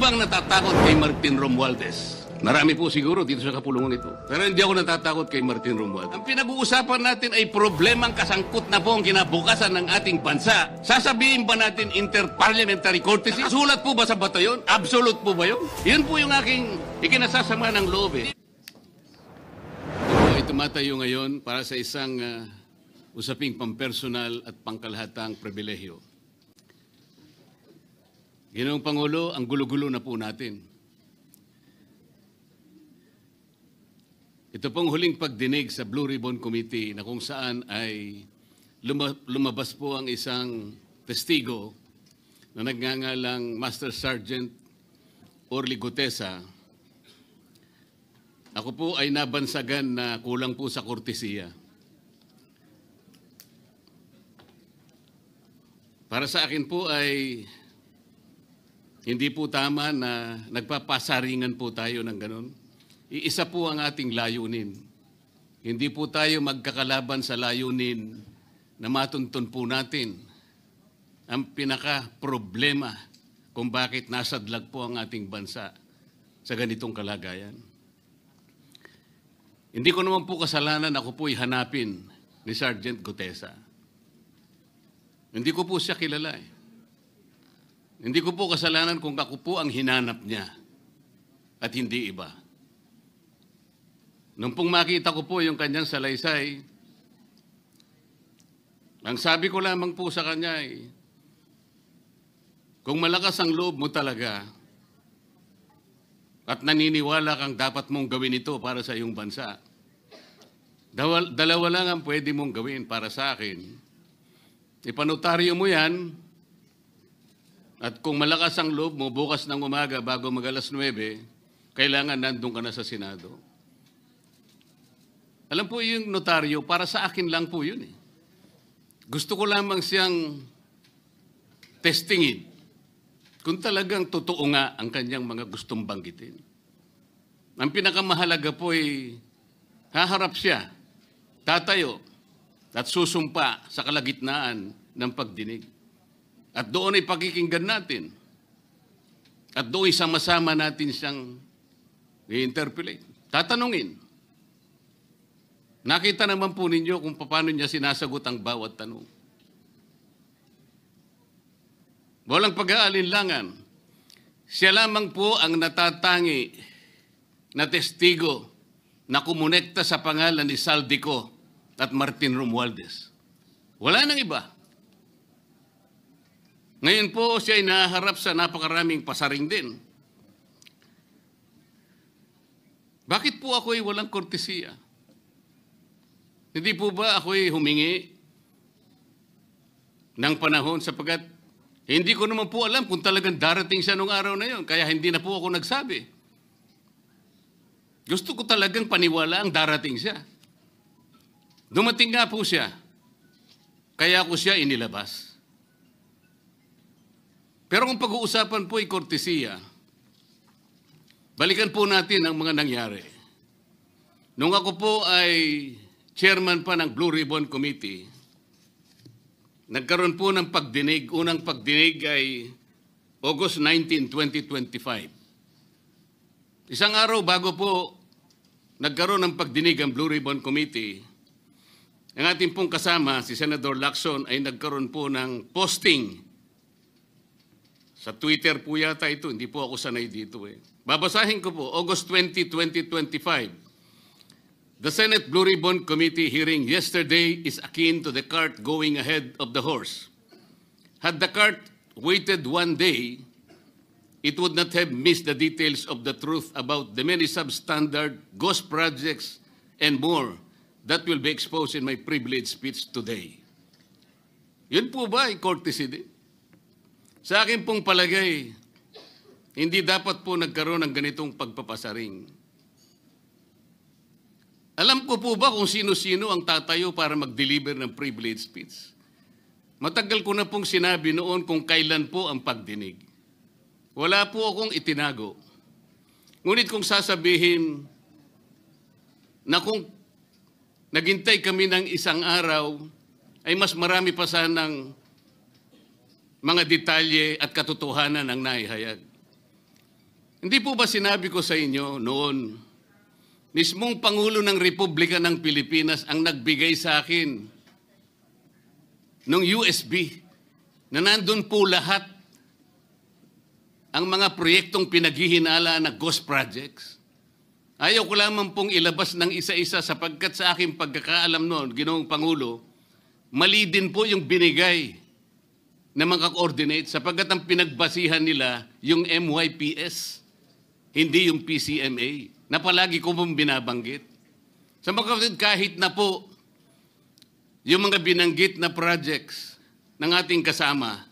bang natatakot kay Martin Romualdez? Marami po siguro dito sa kapulungan ito. Pero hindi ako natatakot kay Martin Romualdez. Ang pinag-uusapan natin ay problemang kasangkot na po ang kinabukasan ng ating bansa. Sasabihin ba natin interparliamentary courtesy? Sulat po ba sa bato yun? Absolute po ba yun? Yun po yung aking ikinasasama ng loob eh. Ito ay tumatayo ngayon para sa isang usaping pampersonal at pangkalahatang pribilehyo. Ginoong Pangulo, ang gulo-gulo na po natin. Ito pong huling pagdinig sa Blue Ribbon Committee na kung saan ay lumabas po ang isang testigo na nagngangalang Master Sergeant Orly Gutesa. Ako po ay nabansagan na kulang po sa kortesiya. Para sa akin po ay hindi po tama na nagpapasaringan po tayo ng ganun. Iisa po ang ating layunin. Hindi po tayo magkakalaban sa layunin na matuntun po natin ang pinaka-problema kung bakit nasadlag po ang ating bansa sa ganitong kalagayan. Hindi ko naman po kasalanan ako po'y hanapin ni Sergeant Gutesa. Hindi ko po siya kilala eh. Hindi ko po kasalanan kung ako po ang hinanap niya at hindi iba. Nung pong makita ko po yung kanyang salaysay, ang sabi ko lamang po sa kanya ay, kung malakas ang loob mo talaga at naniniwala kang dapat mong gawin ito para sa iyong bansa, dalawa lang ang pwede mong gawin para sa akin. Ipanotaryo mo yan, at kung malakas ang loob mo, bukas ng umaga bago mag-alas 9, kailangan nandun ka na sa Senado. Alam po yung notaryo, para sa akin lang po yun eh. Gusto ko lamang siyang testingin kung talagang totoo nga ang kanyang mga gustong banggitin. Ang pinakamahalaga po ay haharap siya, tatayo, at susumpa sa kalagitnaan ng pagdinig. At doon ay pakikinggan natin. At doon ay sama-sama natin siyang i-interpolate. Tatanungin. Nakita naman po ninyo kung paano niya sinasagot ang bawat tanong. Walang pag-aalinlangan. Siya lamang po ang natatangi na testigo na kumonekta sa pangalan ni Saldico at Martin Romualdez. Wala nang iba. Ngayon po siya ay naharap sa napakaraming pasaring din. Bakit po ako ay walang kortesiya? Hindi po ba ako'y humingi ng panahon sapagkat hindi ko naman po alam kung talagang darating siya nung araw na yon, kaya hindi na po ako nagsabi. Gusto ko talagang paniwala ang darating siya. Dumating nga po siya, kaya ko siya inilabas. Pero kung pag-uusapan po ay kortesiya, balikan po natin ang mga nangyari. Nung ako po ay chairman pa ng Blue Ribbon Committee, nagkaroon po ng pagdinig. Unang pagdinig ay August 19, 2025. Isang araw bago po nagkaroon ng pagdinig ang Blue Ribbon Committee, ang ating pong kasama, si Senator Lacson, ay nagkaroon po ng posting. Sa Twitter po yata ito, hindi po ako sanay dito eh. Babasahin ko po, August 20, 2025. The Senate Blue Ribbon Committee hearing yesterday is akin to the cart going ahead of the horse. Had the cart waited one day, it would not have missed the details of the truth about the many substandard ghost projects and more that will be exposed in my privileged speech today. Yun po ba ay courtesy din? Sa akin pong palagay, hindi dapat po nagkaroon ng ganitong pagpapasaring. Alam ko po ba kung sino-sino ang tatayo para mag-deliver ng privilege speech? Matagal ko na pong sinabi noon kung kailan po ang pagdinig. Wala po akong itinago. Ngunit kung sasabihin na kung naghintay kami ng isang araw, ay mas marami pa sanang mga detalye at katotohanan ang naihayag. Hindi po ba sinabi ko sa inyo noon, mismong Pangulo ng Republika ng Pilipinas ang nagbigay sa akin ng USB na nandun po lahat ang mga proyektong pinaghihinala na ghost projects. Ayaw ko lamang pong ilabas ng isa-isa sapagkat sa aking pagkakaalam noon, Ginoong Pangulo, mali din po yung binigay na mga coordinates sapagkat ang pinagbasihan nila yung MYPS, hindi yung PCMA, na palagi ko pong binabanggit. Sa mga kapatid, kahit na po yung mga binanggit na projects ng ating kasama,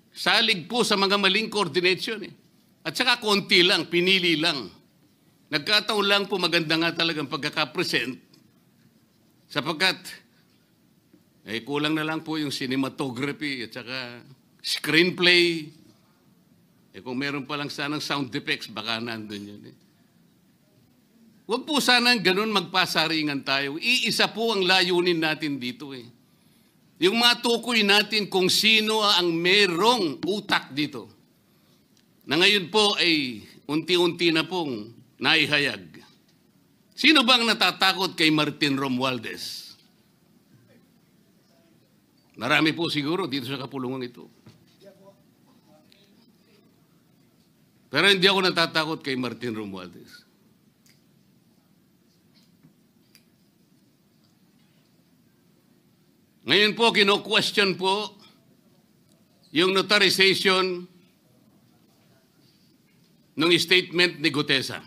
salig po sa mga maling coordination. At saka konti lang, pinili lang. Nagkataon lang po maganda nga talagang pagkakapresent sapagkat kulang na lang po yung cinematography at saka screenplay. Kung meron pa lang sanang sound effects, baka nandun yun. Huwag po sanang ganun magpasaringan tayo. Iisa po ang layunin natin dito. Yung matukoy natin kung sino ang merong utak dito. Na ngayon po ay unti-unti na pong naihayag. Sino bang natatakot kay Martin Romualdez? Marami po siguro dito sa kapulungan ito. Pero hindi ako natatakot kay Martin Romualdez. Ngayon po, kino-question po yung notarization ng statement ni Gutesa.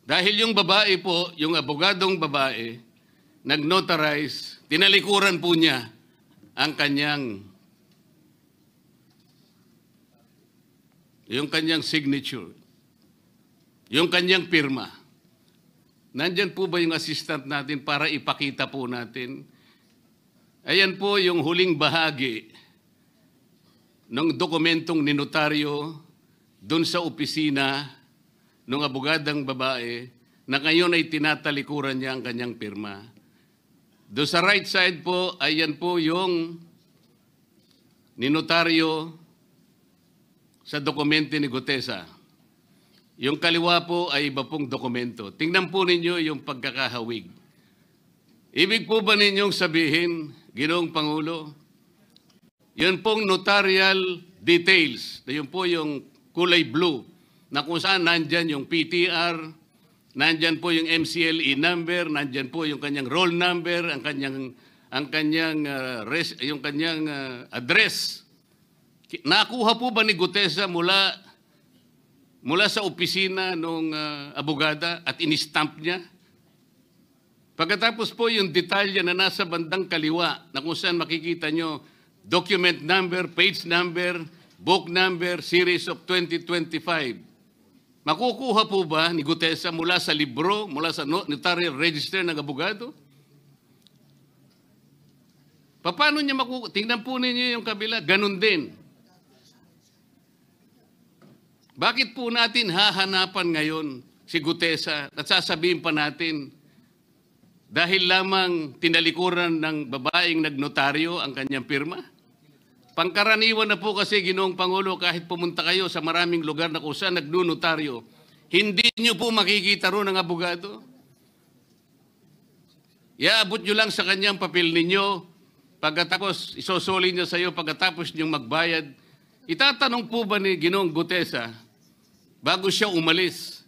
Dahil yung babae po, yung abogadong babae, nag-notarize, tinalikuran po niya ang yung kanyang signature, yung kanyang pirma. Nandyan po ba yung assistant natin para ipakita po natin? Ayan po yung huling bahagi ng dokumentong ninotaryo doon sa opisina ng abogadang babae na ngayon ay tinatalikuran niya ang kanyang pirma. Doon sa right side po, ayan po yung ninotaryo sa dokumento ni Gutesa. Yung kaliwa po ay iba pong dokumento. Tingnan po ninyo yung pagkakahawig. Ibig po ba ninyong sabihin, Ginoong Pangulo, yun pong notarial details, yun po yung kulay blue, na kung saan nandyan yung PTR, nandyan po yung MCLE number, nandyan po yung kanyang roll number, ang kanyang address. Nakuha po ba ni Gutesa mula sa opisina ng abogada at in-stamp niya? Pagkatapos po yung detalye na nasa bandang kaliwa na kung saan makikita nyo document number, page number, book number, series of 2025. Makukuha po ba ni Gutesa mula sa libro, mula sa notarial register ng abogado? Paano niya makukuha? Tingnan po ninyo yung kabila, ganun din. Bakit po natin hahanapan ngayon si Gutesa at sasabihin pa natin dahil lamang tinalikuran ng babaeng nagnotaryo ang kanyang pirma? Pangkaraniwan na po kasi, Ginoong Pangulo, kahit pumunta kayo sa maraming lugar na kung saan nagnotaryo, hindi nyo po makikita roon ang abogado. Iaabot nyo lang sa kanyang papel ninyo, pagkatapos isosoli niya sa iyo, pagkatapos nyo magbayad. Itatanong po ba ni Ginoong Gutesa, bago siya umalis,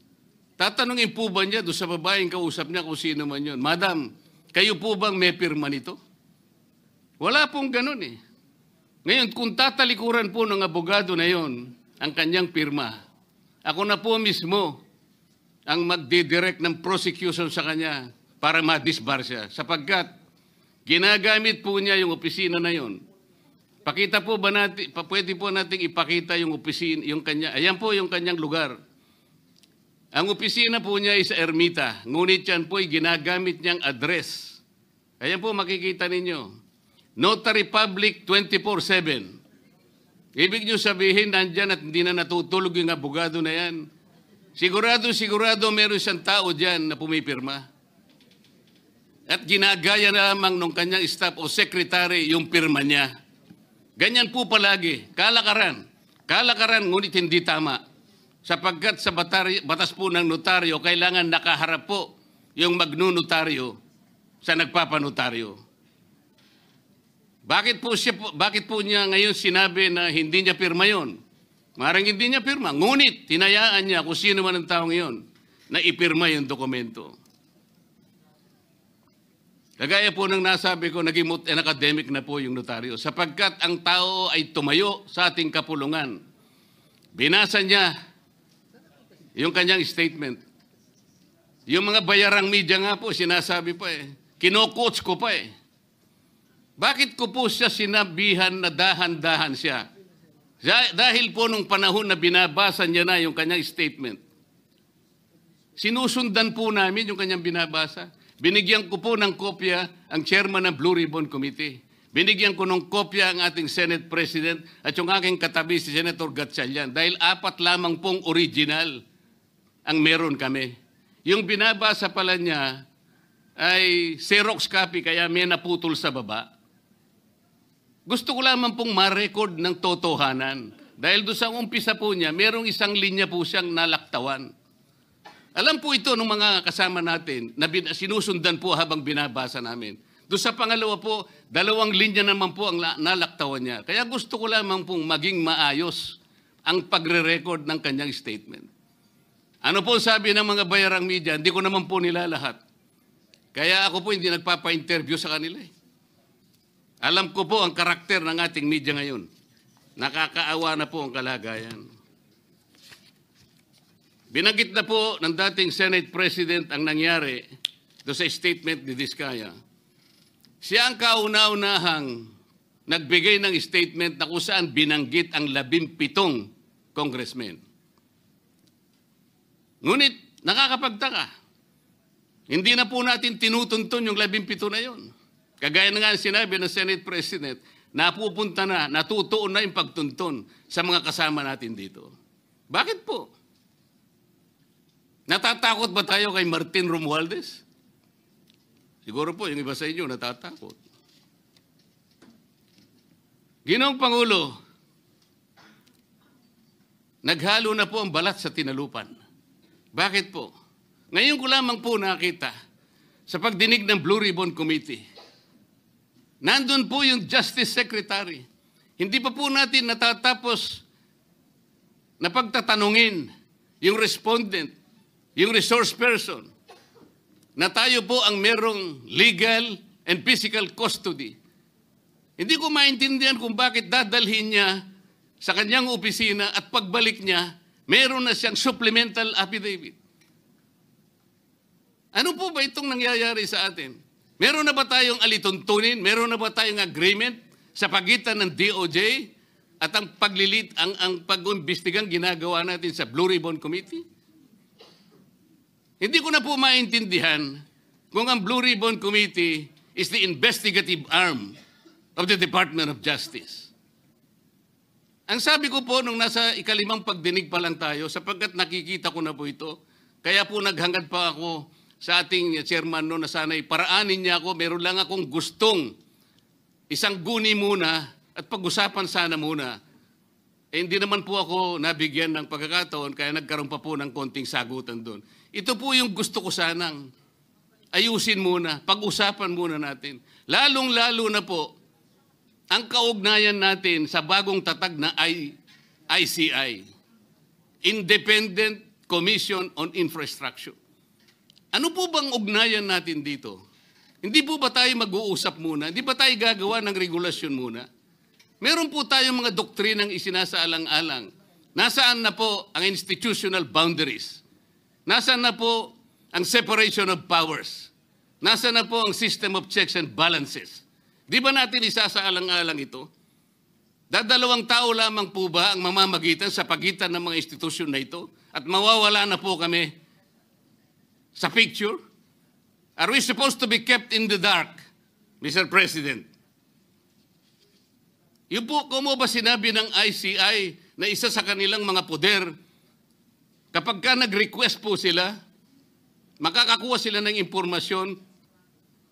tatanungin po ba niya doon sa babaeng kausap niya kung sino man yun, Madam, kayo po bang may pirma nito? Wala pong ganun eh. Ngayon, kung tatalikuran po ng abogado na yon ang kanyang pirma, ako na po mismo ang magdidirect ng prosecution sa kanya para ma-disbar siya. Sapagkat ginagamit po niya yung opisina na yon. Pakita po ba natin, pwede po nating ipakita yung opisina, yung kanya, ayan po yung kanyang lugar. Ang opisina po niya ay sa Ermita, ngunit yan po ay ginagamit niyang address. Ayan po makikita ninyo. Notary Public 24/7. Ibig niyo sabihin, nandyan at hindi na natutulog yung abogado na yan. Sigurado meron siyang tao dyan na pumipirma. At ginagaya na lamang ng kanyang staff o secretary yung pirma niya. Ganyan po palagi. Kalakaran. Kalakaran, ngunit hindi tama. sapagkat sa batas po ng notaryo, kailangan nakaharap po yung magnunotaryo sa nagpapanotaryo. Bakit po niya ngayon sinabi na hindi niya pirma yon? Maring hindi niya pirma, ngunit tinayaan niya kung sino man ang taong iyon na ipirma yung dokumento. Kagaya po ng nasabi ko, naging academic na po yung notaryo sapagkat ang tao ay tumayo sa ating kapulungan. Binasa niya yung kanyang statement. Yung mga bayarang media nga po, sinasabi pa kino-coach ko pa Bakit ko po siya sinabihan na dahan-dahan siya? Dahil po nung panahon na binabasa niya na yung kanyang statement, sinusundan po namin yung kanyang binabasa. Binigyan ko po ng kopya ang chairman ng Blue Ribbon Committee. Binigyan ko ng kopya ang ating Senate President at yung aking katabi si Senator Gatchalian dahil 4 lamang pong original ang meron kami. Yung binabasa pala niya ay Xerox copy kaya may naputol sa baba. Gusto ko lamang pong ma-record ng totohanan. Dahil doon sa umpisa po niya, merong isang linya po siyang nalaktawan. Alam po ito ng mga kasama natin na sinusundan po habang binabasa namin. Doon sa pangalawa po, 2 linya naman po ang nalaktawan niya. Kaya gusto ko lamang pong maging maayos ang pagre-record ng kanyang statement. Ano po sabi ng mga bayarang media? Hindi ko naman po nila lahat. Kaya ako po hindi nagpapa-interview sa kanila Alam ko po ang karakter ng ating media ngayon. Nakakaawa na po ang kalagayan. Binanggit na po ng dating Senate President ang nangyari do sa statement ni Diskaya. Siya ang kauna-unahang nagbigay ng statement na kung saan binanggit ang 17 congressmen. Ngunit nakakapagtaka. Hindi na po natin tinutuntun yung 17 na yon. Kagaya na nga sinabi ng Senate President, napupunta na, natutuon na yung pagtuntun sa mga kasama natin dito. Bakit po? Natatakot ba tayo kay Martin Romualdez? Siguro po, yung iba sa inyo natatakot. Ginoong Pangulo, naghalo na po ang balat sa tinalupan. Bakit po? Ngayon ko lamang po nakita sa pagdinig ng Blue Ribbon Committee. Nandun po yung Justice Secretary. Hindi pa po natin natatapos na pagtatanungin yung respondent, yung resource person, na tayo po ang merong legal and physical custody. Hindi ko maintindihan kung bakit dadalhin niya sa kanyang opisina at pagbalik niya, meron na siyang supplemental affidavit. Ano po ba itong nangyayari sa atin? Meron na ba tayong alituntunin? Meron na ba tayong agreement sa pagitan ng DOJ at ang pag-imbestigang ginagawa natin sa Blue Ribbon Committee? Hindi ko na po maintindihan kung ang Blue Ribbon Committee is the investigative arm of the Department of Justice. Ang sabi ko po nung nasa ikalimang pagdinig pa lang tayo, sapagkat nakikita ko na po ito, kaya po naghangad pa ako sa ating chairman no, na sana'y paraanin niya ako, meron lang akong gustong isang guni muna at pag-usapan sana muna. Hindi naman po ako nabigyan ng pagkakataon kaya nagkaroon pa po ng konting sagutan doon. Ito po yung gusto ko sanang ayusin muna, pag-usapan muna natin. Lalong-lalo na po ang kaugnayan natin sa bagong tatag na ICI, Independent Commission on Infrastructure. Ano po bang ugnayan natin dito? Hindi po ba tayo mag-uusap muna? Hindi ba tayo gagawa ng regulasyon muna? Meron po tayong mga doktrinang isinasaalang-alang. Nasaan na po ang institutional boundaries? Nasaan na po ang separation of powers? Nasaan na po ang system of checks and balances? Di ba natin isasaalang-alang ito? Dadalawang tao lamang po ba ang mamamagitan sa pagitan ng mga institusyon na ito? At mawawala na po kami sa picture? Are we supposed to be kept in the dark, Mr. President? Yung po, kung ba sinabi ng ICI na isa sa kanilang mga poder, kapag ka nag-request po sila, makakakuha sila ng impormasyon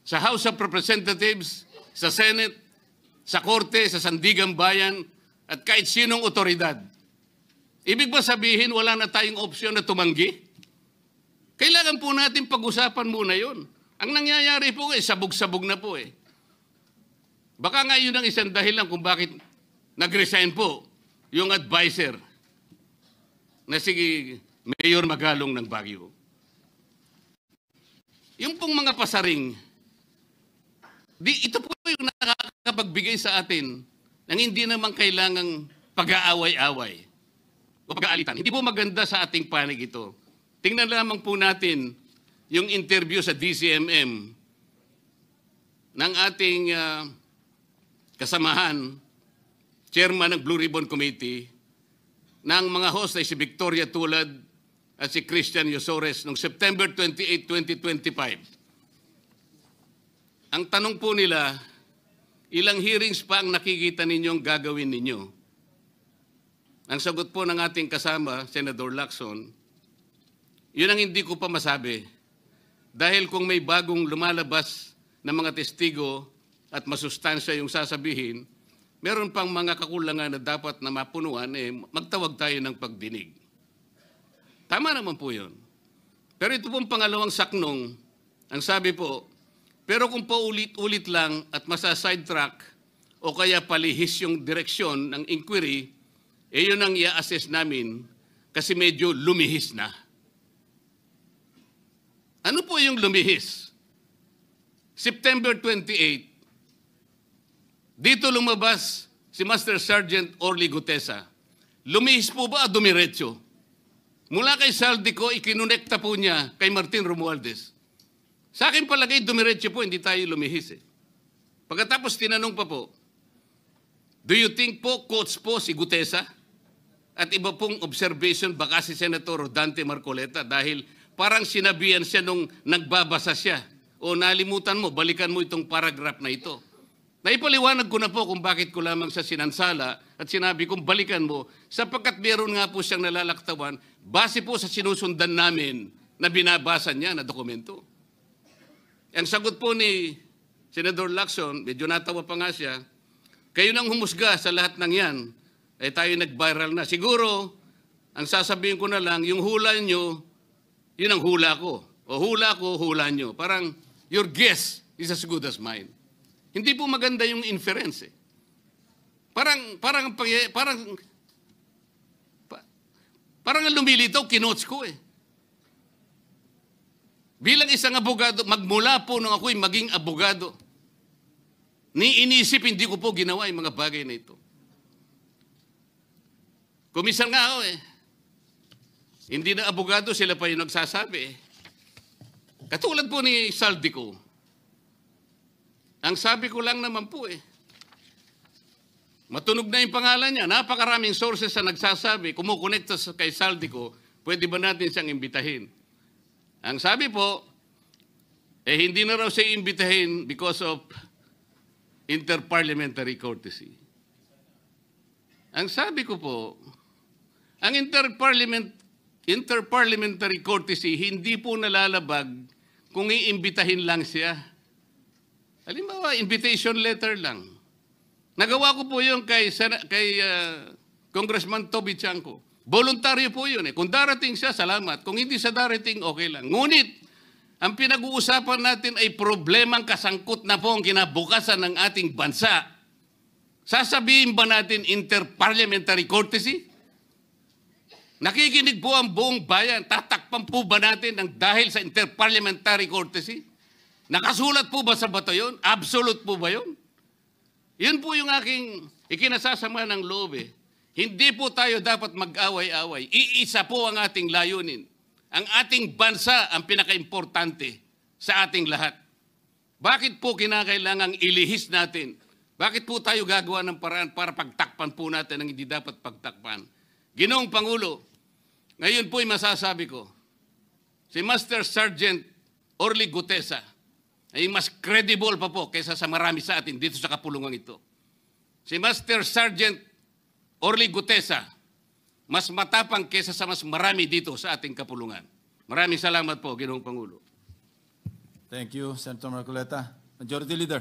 sa House of Representatives, sa Senate, sa Korte, sa Sandigang Bayan, at kahit sinong otoridad. Ibig ba sabihin wala na tayong opsyon na tumanggi? Kailangan po natin pag-usapan muna yon. Ang nangyayari po sabog-sabog na po eh. Baka nga yun ang isang dahilan kung bakit nag-resign po yung advisor na si Mayor Magalong ng Baguio. Yung pong mga pasaring, ito po yung nakakapagbigay sa atin ng hindi naman kailangang pag-aaway-away o pag-aalitan. Hindi po maganda sa ating panig ito. Tingnan lamang po natin yung interview sa DCMM ng ating kasamahan, chairman ng Blue Ribbon Committee, ng mga host ay si Victoria Tulad at si Christian Yosores noong September 28, 2025. Ang tanong po nila, ilang hearings pa ang nakikita ninyong gagawin ninyo? Ang sagot po ng ating kasama, Senator Lacson, yun ang hindi ko pa masabi. Dahil kung may bagong lumalabas na mga testigo at masustansya yung sasabihin, meron pang mga kakulangan na dapat na mapunuan, magtawag tayo ng pagdinig. Tama naman po yun. Pero ito pong pangalawang saknong, ang sabi po, pero kung paulit-ulit lang at masa-sidetrack o kaya palihis yung direksyon ng inquiry, yun ang i-assess namin kasi medyo lumihis na. Ano po yung lumihis? September 28, dito lumabas si Master Sergeant Orly Gutesa. Lumihis po ba o dumiretso? Mula kay Saldico, ikinonekta po niya kay Martin Romualdez. Sa akin palagay, dumiretso po, hindi tayo lumihis eh. Pagkatapos tinanong pa po, do you think po, coach po si Gutesa? At iba pong observation baka si Senator Dante Marcoleta dahil parang sinabihan siya nung nagbabasa siya. O nalimutan mo, balikan mo itong paragraph na ito. Naipaliwanag ko na po kung bakit ko lamang sa sinansala at sinabi kong balikan mo sapagkat meron nga po siyang nalalaktawan base po sa sinusundan namin na binabasa niya na dokumento. Ang sagot po ni Senator Lacson, medyo natawa pa nga siya, kayo nang humusga sa lahat ng yan, tayo nag-viral na. Siguro, ang sasabihin ko na lang, yung hula nyo, yun ang hula ko. O hula ko, hula nyo. Parang, your guess is as good as mine. Hindi po maganda yung inference eh. Parang ang lumilitaw, kinotes ko eh. Bilang isang abogado, magmula po nung ako'y maging abogado, iniisip, hindi ko po ginawa yung mga bagay na ito. Kumisan nga ako eh. Hindi na abogado, sila pa yung nagsasabi eh. Katulad po ni Saldico. Ang sabi ko lang naman po eh, matunog na yung pangalan niya. Napakaraming sources na nagsasabi, kumukonekta kay Saldico, pwede ba natin siyang imbitahin? Ang sabi po, hindi na raw siya imbitahin because of interparliamentary courtesy. Ang sabi ko po, ang interparliamentary courtesy hindi po nalalabag kung iimbitahin lang siya. Halimbawa, invitation letter lang. Nagawa ko po yun kay Congressman Toby Chanco. Voluntaryo po yun eh. Kung darating siya, salamat. Kung hindi siya darating, okay lang. Ngunit, ang pinag-uusapan natin ay problemang kasangkot na po ang kinabukasan ng ating bansa. Sasabihin ba natin interparliamentary courtesy? Nakikinig po ang buong bayan. Tatakpan po ba natin ang dahil sa interparliamentary courtesy? Nakasulat po ba sa bato yun? Absolute po ba yun? Yun po yung aking ikinasasama ng loob eh. Hindi po tayo dapat mag-away-away. Iisa po ang ating layunin. Ang ating bansa ang pinaka-importante sa ating lahat. Bakit po kinakailangang ilihis natin? Bakit po tayo gagawa ng paraan para pagtakpan po natin ang hindi dapat pagtakpan? Ginoong Pangulo, ngayon po'y masasabi ko, si Master Sergeant Orly Gutesa ay mas credible pa po kaysa sa marami sa atin dito sa kapulungan ito. Si Master Sergeant Orly Gutesa, mas matapang kaysa sa mas marami dito sa ating kapulungan. Maraming salamat po, Ginoong Pangulo. Thank you, Senator Marcoleta. Majority Leader.